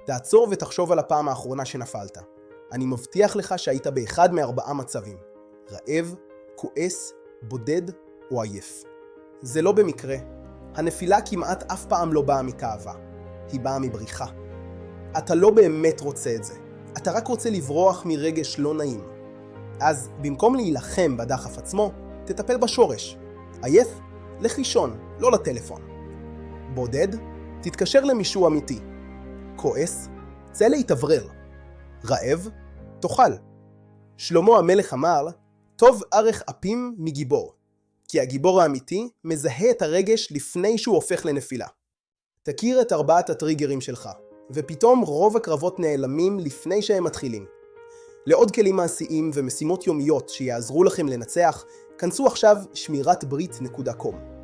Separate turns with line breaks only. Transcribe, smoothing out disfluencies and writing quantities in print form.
תעצור ותחשוב על הפעם האחרונה שנפלת. אני מבטיח לך שהיית באחד מארבעה מצבים: רעב, כועס, בודד או עייף. זה לא במקרה. הנפילה כמעט אף פעם לא באה מכאבה. היא באה מבריחה. אתה לא באמת רוצה את זה. אתה רק רוצה לברוח מרגש לא נעים. אז במקום להילחם בדחף עצמו, תטפל בשורש. עייף? לך לישון, לא לטלפון. בודד? תתקשר למישהו אמיתי. כועס? צא להתאוורר. רעב? תאכל. שלמה המלך אמר, טוב ערך אפים מגיבור. כי הגיבור האמיתי מזהה את הרגש לפני שהוא הופך לנפילה. תכיר את 4 הטריגרים שלך, ופתאום רוב הקרבות נעלמים לפני שהם מתחילים. לעוד כלים מעשיים ומשימות יומיות שיעזרו לכם לנצח, כנסו עכשיו שמירתברית.com.